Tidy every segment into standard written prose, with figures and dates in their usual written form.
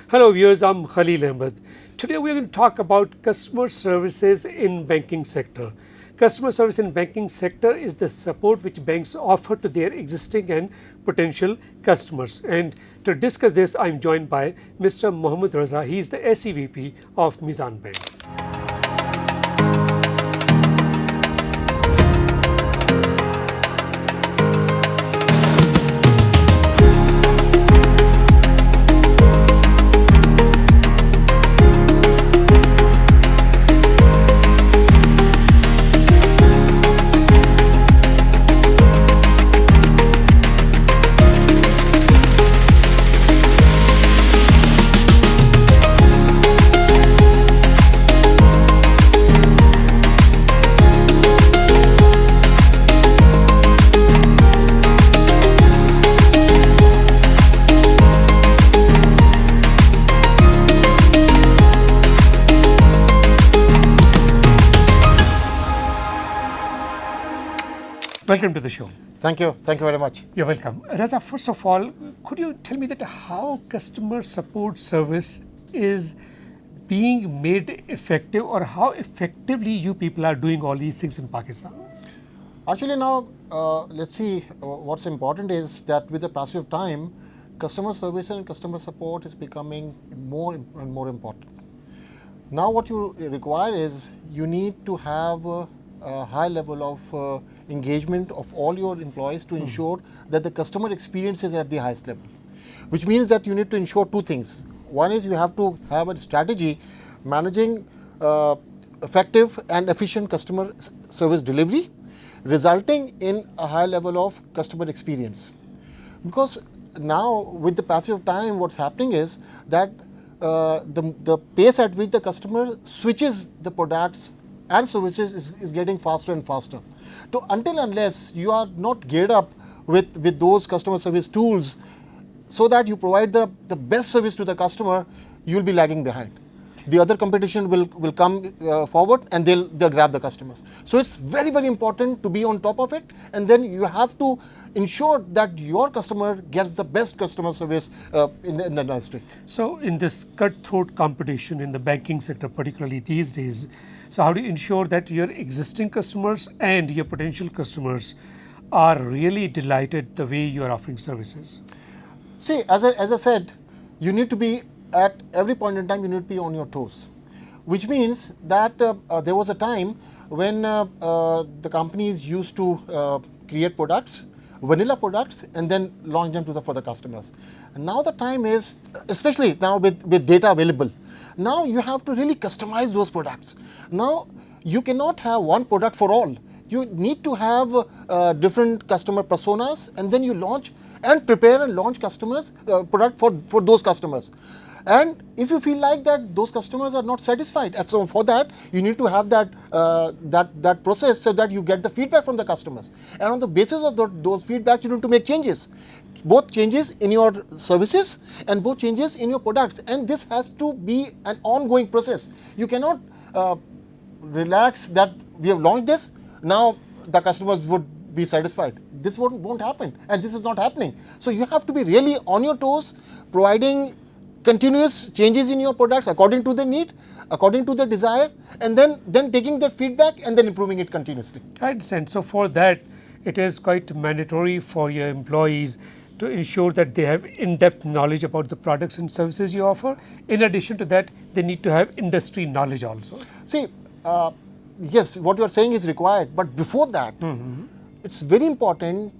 Hello viewers, I'm Khalil Ahmed. Today we are going to talk about customer services in banking sector. Customer service in banking sector is the support which banks offer to their existing and potential customers. And to discuss this, I'm joined by Mr. Mohammed Raza. He is the SEVP of Mizan Bank. Welcome to the show. Thank you very much. You're welcome. Raza, first of all, could you tell me that how customer support service is being made effective, or how effectively you people are doing all these things in Pakistan? Actually now, let's see, what's important is that with the passage of time, customer service and customer support is becoming more and more important. Now what you require is you need to have a high level of engagement of all your employees to ensure that the customer experience is at the highest level, which means that you need to ensure two things. One is you have to have a strategy managing effective and efficient customer service delivery, resulting in a high level of customer experience. Because now with the passage of time, what's happening is that the pace at which the customer switches the products and services is getting faster and faster. So until unless you are not geared up with those customer service tools so that you provide the best service to the customer, you will be lagging behind. The other competition will come forward and they'll grab the customers. So it's very, very important to be on top of it, and then you have to ensure that your customer gets the best customer service in the industry. So in this cutthroat competition in the banking sector, particularly these days, so how do you ensure that your existing customers and your potential customers are really delighted the way you are offering services? See, as I said, you need to be at every point in time, you need to be on your toes, which means that there was a time when the companies used to create products, vanilla products, and then launch them for the customers. And now the time is, especially now with data available, now you have to really customize those products. Now you cannot have one product for all. You need to have different customer personas, and then you launch and prepare and launch customers product for those customers. And if you feel like that those customers are not satisfied, and so for that you need to have that process so that you get the feedback from the customers. And on the basis of those feedbacks, you need to make changes, both changes in your services and both changes in your products. And this has to be an ongoing process. You cannot relax that we have launched this, now the customers would be satisfied. This won't happen, and this is not happening. So you have to be really on your toes, providing continuous changes in your products according to the need, according to the desire, and then taking that feedback and then improving it continuously. I understand. So for that, it is quite mandatory for your employees to ensure that they have in-depth knowledge about the products and services you offer. In addition to that, they need to have industry knowledge also. See, yes, what you are saying is required, but before that, it's very important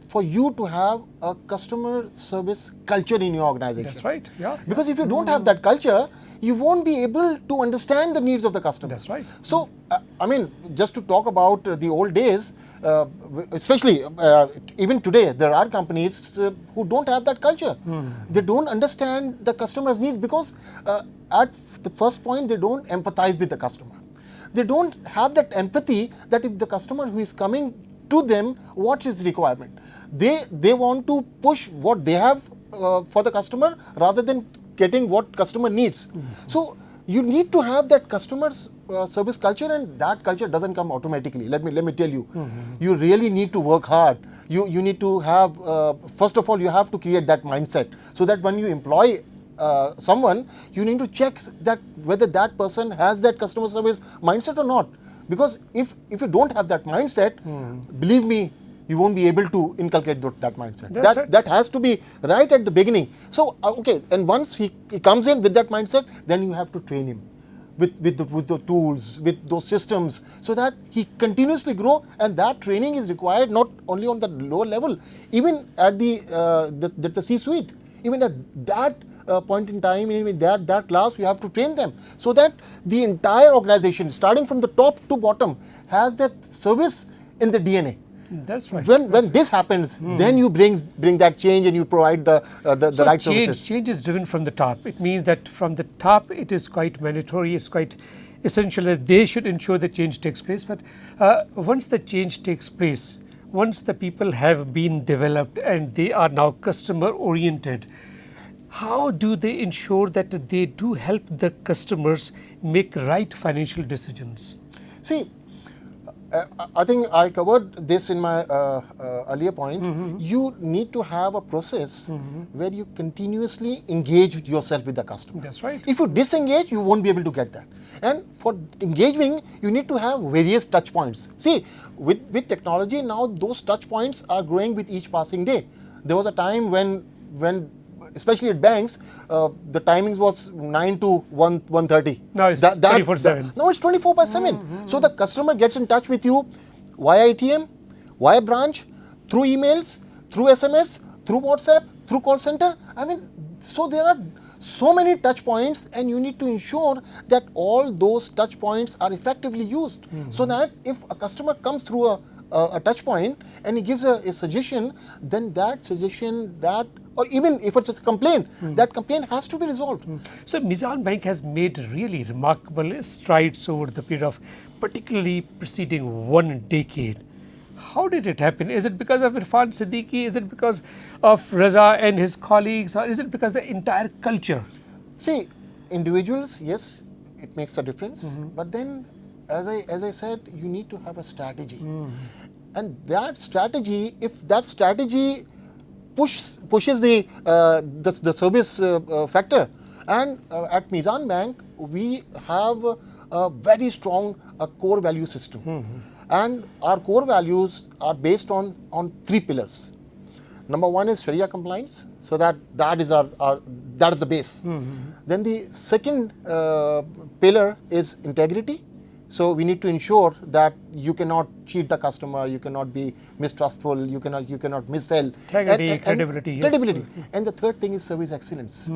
for you to have a customer service culture in your organization. That's right. Yeah. Because if you don't have that culture, you won't be able to understand the needs of the customer. That's right. So, I mean, just to talk about the old days, especially even today, there are companies who don't have that culture. They don't understand the customer's need because at the first point, they don't empathize with the customer. They don't have that empathy that if the customer who is coming to them, what is the requirement? They want to push what they have for the customer rather than getting what customer needs. So you need to have that customer service culture, and that culture doesn't come automatically. Let me tell you, you really need to work hard. You need to have first of all, you have to create that mindset so that when you employ someone, you need to check that whether that person has that customer service mindset or not. Because if you don't have that mindset, believe me, you won't be able to inculcate that mindset. That has to be right at the beginning. So okay, and once he comes in with that mindset, then you have to train him with the tools, with those systems, so that he continuously grow. And that training is required not only on the lower level, even at the C-suite, even at that point in time, in that class, you have to train them, so that the entire organization, starting from the top to bottom, has that service in the DNA. That's right. When this happens, then you bring that change, and you provide the right services. Change is driven from the top. It means that from the top, it is quite mandatory. It's quite essential that they should ensure the change takes place. But once the change takes place, once the people have been developed and they are now customer oriented, how do they ensure that they do help the customers make right financial decisions? See, I think I covered this in my earlier point. You need to have a process where you continuously engage yourself with the customer. That's right. If you disengage, you won't be able to get that. And for engaging, you need to have various touch points. See, with technology now, those touch points are growing with each passing day. There was a time when especially at banks, the timings was 9 to 1:30. Now it's 24/7. Now it's 24/7. So the customer gets in touch with you via ATM, via branch, through emails, through SMS, through WhatsApp, through call center. I mean, so there are so many touch points, and you need to ensure that all those touch points are effectively used, so that if a customer comes through a touch point and he gives a suggestion, then that suggestion, or even if it's a complaint, that complaint has to be resolved. So Mizan Bank has made really remarkable strides over the period of particularly preceding 1 decade. How did it happen? Is it because of Irfan Siddiqui? Is it because of Raza and his colleagues? Or is it because the entire culture? See, individuals, yes, it makes a difference. But then, as I said, you need to have a strategy. And that strategy, if that strategy pushes the service factor, and at Mizan Bank, we have a very strong core value system. And our core values are based on 3 pillars. Number 1 is Sharia compliance, so that is the base. Then the second pillar is integrity. So we need to ensure that you cannot cheat the customer, you cannot be mistrustful, you cannot missell. Integrity, credibility. Credibility. And the third thing is service excellence.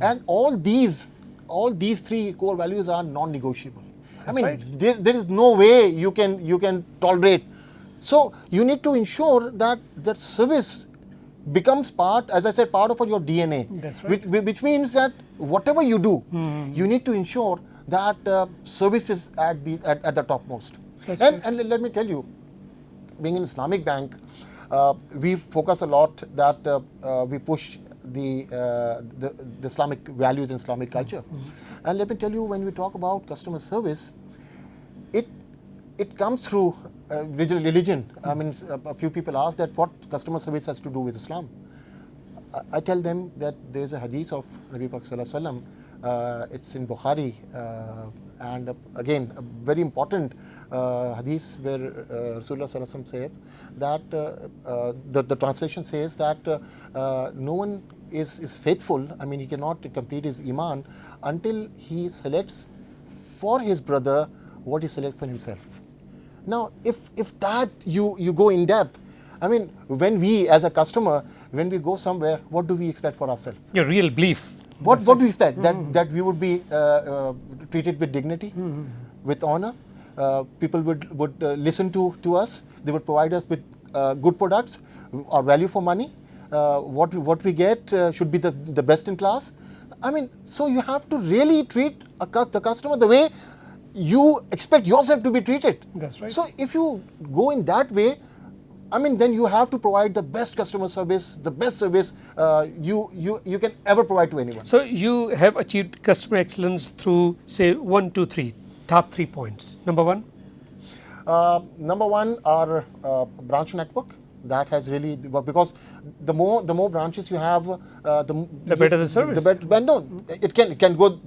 And all these 3 core values are non-negotiable. That's I mean, right. there is no way you can tolerate. So you need to ensure that service becomes part, as I said, part of your DNA. That's right. Which means that whatever you do, you need to ensure that service is at the topmost. And let me tell you, being an Islamic bank, we focus a lot that we push the Islamic values and Islamic culture. And let me tell you, when we talk about customer service, it comes through religion. I mean, a few people ask that what customer service has to do with Islam. I tell them that there is a hadith of Nabi Pak Sallallahu Alaihi Wasallam. It's in Bukhari, and again a very important hadith where Rasulullah Sallallahu Alaihi Wasallam says that the translation says that no one is faithful. I mean, he cannot complete his iman until he selects for his brother what he selects for himself. Now, if that you go in depth, I mean, when we as a customer, when we go somewhere, what do we expect for ourselves? Your real belief. What do we expect? That we would be treated with dignity, with honor. People would listen to us. They would provide us with good products, or value for money. What we get should be the best in class. I mean, so you have to really treat the customer the way you expect yourself to be treated. That's right. So if you go in that way, I mean, then you have to provide the best customer service, the best service you can ever provide to anyone. So you have achieved customer excellence through, say, 1, 2, 3, top 3 points. Number 1? Number 1, our branch network. that has really, because the more branches you have, The better the service. The better, well, no, it can go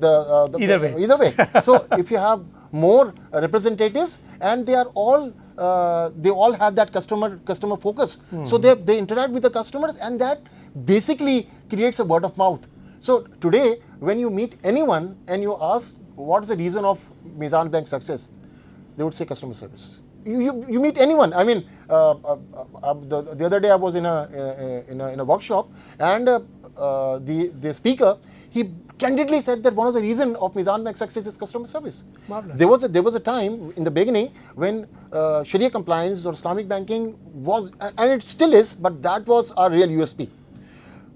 Either way. Either way. So if you have more representatives, and they all have that customer focus, so they interact with the customers, and that basically creates a word of mouth. So today, when you meet anyone and you ask what is the reason of Mizan Bank's success, they would say customer service. You meet anyone. I mean, the other day I was in a workshop, and the speaker, he candidly said that one of the reasons of Mizan Bank's success is customer service. Marvelous. There was a time in the beginning when Sharia compliance or Islamic banking was, and it still is, but that was our real USP.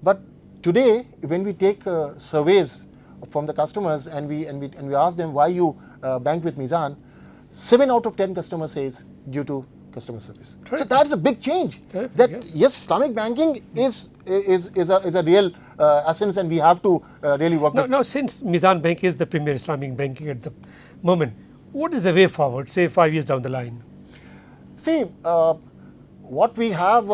But today, when we take surveys from the customers and we ask them why you bank with Mizan, 7 out of 10 customers says due to customer service. Terrific. So that's a big change. Terrific, That yes. Islamic banking is a real essence, and we have to really work. Now, since Mizan Bank is the premier Islamic banking at the moment, what is the way forward, say 5 years down the line? See, what we have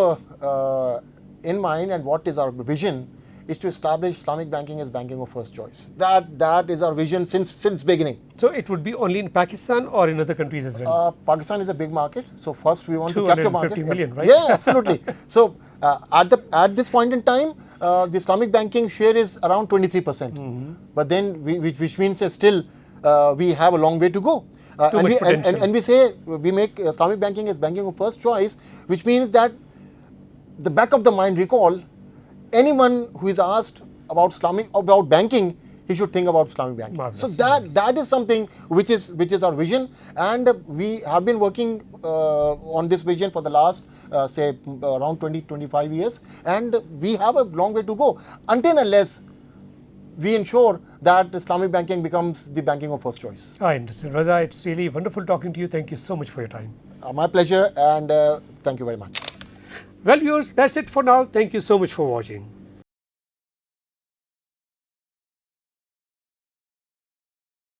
in mind and what is our vision is to establish Islamic banking as banking of first choice. That is our vision since beginning. So it would be only in Pakistan or in other countries as well? Pakistan is a big market, so first we want to capture market. 250 million, right? Yeah, absolutely. So at this point in time, the Islamic banking share is around 23%. But then, which means still we have a long way to go. And we say we make Islamic banking as banking of first choice, which means that the back of the mind recall, anyone who is asked about banking, he should think about Islamic banking. Marvelous. So that is something which is our vision, and we have been working on this vision for the last say around 20-25 years, and we have a long way to go until unless we ensure that Islamic banking becomes the banking of first choice. I understand. Raza, it's really wonderful talking to you. Thank you so much for your time. My pleasure, and thank you very much. Well, viewers, that's it for now. Thank you so much for watching.